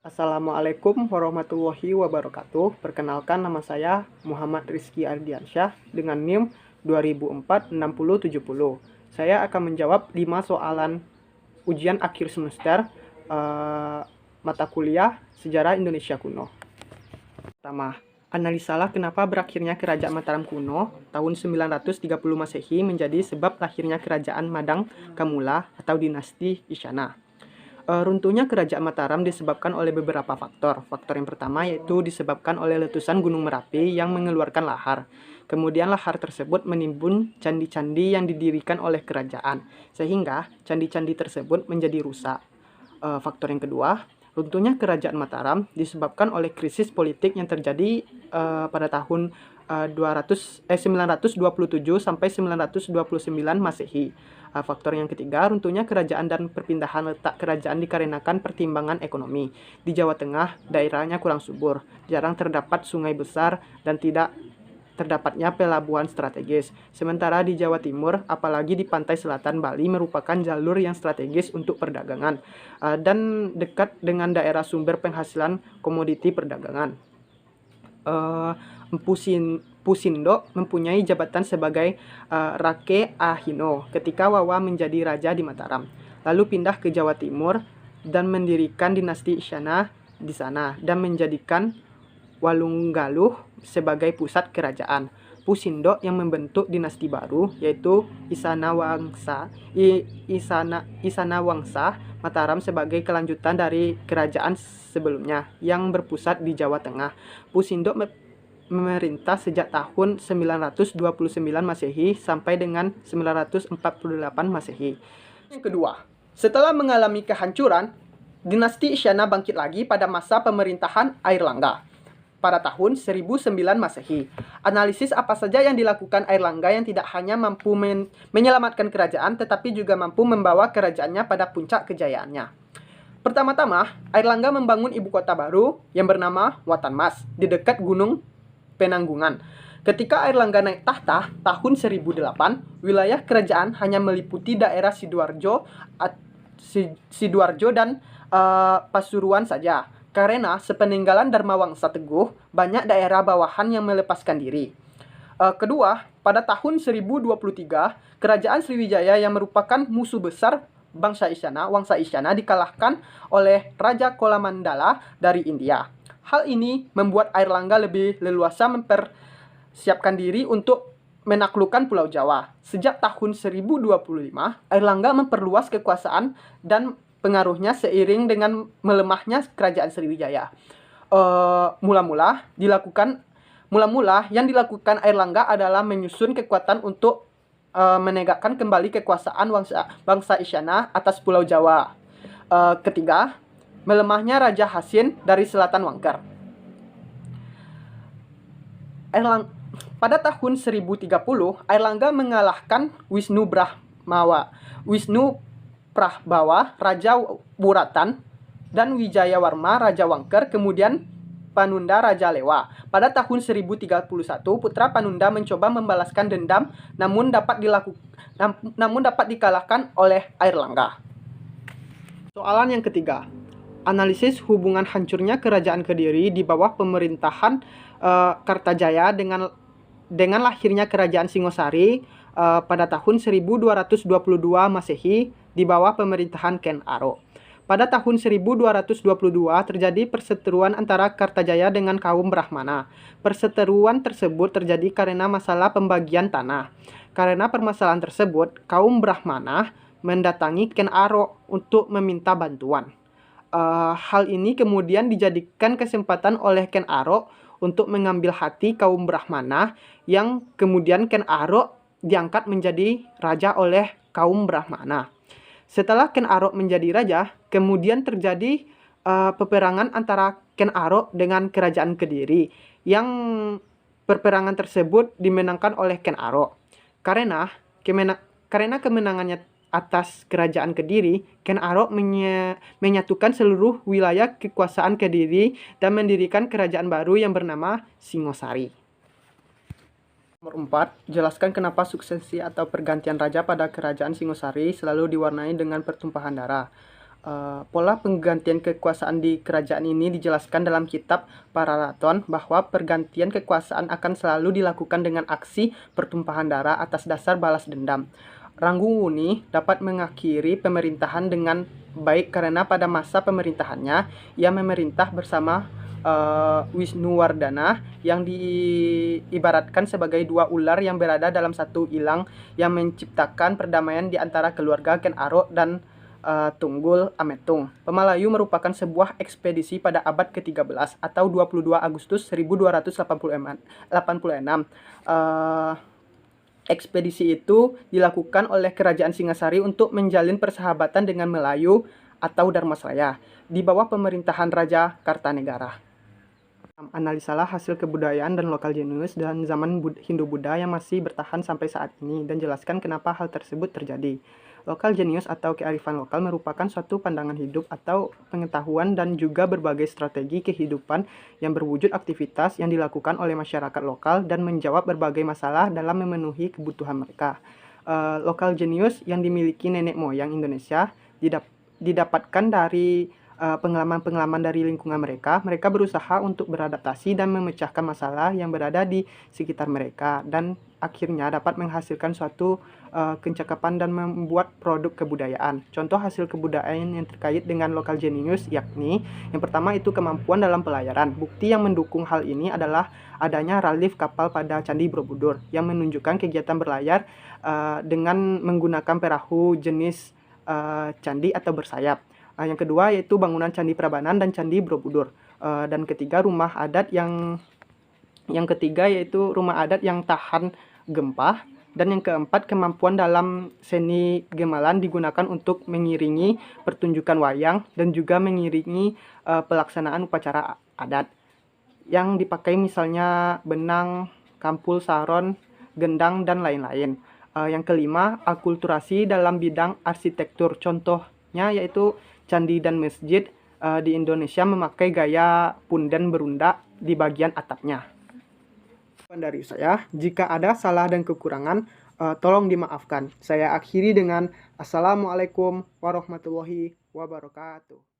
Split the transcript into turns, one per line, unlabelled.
Assalamualaikum warahmatullahi wabarakatuh. Perkenalkan, nama saya Muhammad Rizky Ardiansyah dengan NIM 2004-6070. Saya akan menjawab 5 soalan ujian akhir semester mata kuliah Sejarah Indonesia Kuno. Pertama, analisalah kenapa berakhirnya Kerajaan Mataram kuno tahun 930 Masehi menjadi sebab lahirnya Kerajaan Madang Kamula atau dinasti Isyana. Runtuhnya Kerajaan Mataram disebabkan oleh beberapa faktor. Faktor yang pertama yaitu disebabkan oleh letusan Gunung Merapi yang mengeluarkan lahar. Kemudian lahar tersebut menimbun candi-candi yang didirikan oleh kerajaan, sehingga candi-candi tersebut menjadi rusak. Faktor yang kedua, runtuhnya Kerajaan Mataram disebabkan oleh krisis politik yang terjadi pada tahun 927 sampai 929 Masehi. Faktor yang ketiga, runtuhnya kerajaan dan perpindahan letak kerajaan dikarenakan pertimbangan ekonomi. Di Jawa Tengah, daerahnya kurang subur, jarang terdapat sungai besar, dan tidak terdapatnya pelabuhan strategis. Sementara di Jawa Timur, apalagi di pantai selatan Bali, merupakan jalur yang strategis untuk perdagangan dan dekat dengan daerah sumber penghasilan komoditi perdagangan. Pusindo mempunyai jabatan sebagai Rake Ahino ketika Wawa menjadi raja di Mataram. Lalu pindah ke Jawa Timur dan mendirikan dinasti Isyana di sana dan menjadikan Walunggaluh sebagai pusat kerajaan. Pusindo yang membentuk dinasti baru yaitu Isana Wangsa Mataram sebagai kelanjutan dari kerajaan sebelumnya yang berpusat di Jawa Tengah. Pusindo memerintah sejak tahun 929 Masehi sampai dengan 948 Masehi. Yang kedua, setelah mengalami kehancuran, dinasti Isyana bangkit lagi pada masa pemerintahan Airlangga pada tahun 1009 Masehi. Analisis apa saja yang dilakukan Airlangga yang tidak hanya mampu menyelamatkan kerajaan, tetapi juga mampu membawa kerajaannya pada puncak kejayaannya. Pertama-tama, Airlangga membangun ibu kota baru yang bernama Watanmas di dekat Gunung Penanggungan. Ketika Airlangga naik tahta tahun 1008, wilayah kerajaan hanya meliputi daerah Sidoarjo dan Pasuruan saja. Karena sepeninggalan Dharmawangsa Teguh, banyak daerah bawahan yang melepaskan diri. Kedua, pada tahun 1023, kerajaan Sriwijaya yang merupakan musuh besar Wangsa Isyana dikalahkan oleh Raja Kolamandala dari India. Hal ini membuat Airlangga lebih leluasa mempersiapkan diri untuk menaklukkan Pulau Jawa. Sejak tahun 1025, Airlangga memperluas kekuasaan dan pengaruhnya seiring dengan melemahnya kerajaan Sriwijaya. Mula-mula yang dilakukan Airlangga adalah menyusun kekuatan untuk menegakkan kembali kekuasaan bangsa Isyana atas Pulau Jawa. Ketiga, melemahnya Raja Hasin dari Selatan Wangker. Pada tahun 1030, Airlangga mengalahkan Wisnu Prahbawa, Raja Wuratan, dan Wijayawarma, Raja Wangker, kemudian Panunda, Raja Lewa. Pada tahun 1031, putra Panunda mencoba membalaskan dendam, namun dapat dikalahkan oleh Airlangga. Soalan yang ketiga, analisis hubungan hancurnya kerajaan Kediri di bawah pemerintahan Kartajaya dengan lahirnya kerajaan Singosari pada tahun 1222 Masehi di bawah pemerintahan Ken Arok. Pada tahun 1222 terjadi perseteruan antara Kartajaya dengan kaum Brahmana. Perseteruan tersebut terjadi karena masalah pembagian tanah. Karena permasalahan tersebut, kaum Brahmana mendatangi Ken Arok untuk meminta bantuan. Hal ini kemudian dijadikan kesempatan oleh Ken Arok untuk mengambil hati kaum Brahmana, yang kemudian Ken Arok diangkat menjadi raja oleh kaum Brahmana. Setelah Ken Arok menjadi raja, kemudian terjadi peperangan antara Ken Arok dengan kerajaan Kediri, yang peperangan tersebut dimenangkan oleh Ken Arok. Karena kemenangannya atas kerajaan Kediri, Ken Arok menyatukan seluruh wilayah kekuasaan Kediri dan mendirikan kerajaan baru yang bernama Singosari. Nomor 4, jelaskan kenapa suksesi atau pergantian raja pada kerajaan Singosari selalu diwarnai dengan pertumpahan darah. Pola penggantian kekuasaan di kerajaan ini dijelaskan dalam kitab Pararaton bahwa pergantian kekuasaan akan selalu dilakukan dengan aksi pertumpahan darah atas dasar balas dendam. Ranggunguni dapat mengakhiri pemerintahan dengan baik karena pada masa pemerintahannya ia memerintah bersama Wisnuwardana yang diibaratkan sebagai dua ular yang berada dalam satu ilang yang menciptakan perdamaian di antara keluarga Ken Arok dan Tunggul Ametung. Pemalayu merupakan sebuah ekspedisi pada abad ke-13 atau 22 Agustus 1286. Ekspedisi itu dilakukan oleh Kerajaan Singasari untuk menjalin persahabatan dengan Melayu atau Dharmasraya di bawah pemerintahan Raja Kartanegara. Analisalah hasil kebudayaan dan lokal jenius dan zaman Hindu-Buddha yang masih bertahan sampai saat ini dan jelaskan kenapa hal tersebut terjadi. Lokal jenius atau kearifan lokal merupakan suatu pandangan hidup atau pengetahuan dan juga berbagai strategi kehidupan yang berwujud aktivitas yang dilakukan oleh masyarakat lokal dan menjawab berbagai masalah dalam memenuhi kebutuhan mereka. Lokal jenius yang dimiliki nenek moyang Indonesia didapatkan dari pengalaman-pengalaman dari lingkungan mereka. Mereka berusaha untuk beradaptasi dan memecahkan masalah yang berada di sekitar mereka dan akhirnya dapat menghasilkan suatu kencakapan dan membuat produk kebudayaan. Contoh hasil kebudayaan yang terkait dengan lokal genius yakni yang pertama itu kemampuan dalam pelayaran. Bukti yang mendukung hal ini adalah adanya relief kapal pada Candi Borobudur yang menunjukkan kegiatan berlayar dengan menggunakan perahu jenis candi atau bersayap. Yang kedua yaitu bangunan Candi Prambanan dan Candi Borobudur. Dan ketiga rumah adat yang ketiga yaitu rumah adat yang tahan gempa. Dan yang keempat, kemampuan dalam seni gemelan digunakan untuk mengiringi pertunjukan wayang dan juga mengiringi pelaksanaan upacara adat. Yang dipakai misalnya benang, kampul, saron, gendang, dan lain-lain. Yang kelima, akulturasi dalam bidang arsitektur. Contohnya yaitu candi dan masjid di Indonesia memakai gaya punden berunda di bagian atapnya. Dari saya, jika ada salah dan kekurangan, tolong dimaafkan. Saya akhiri dengan Assalamualaikum warahmatullahi wabarakatuh.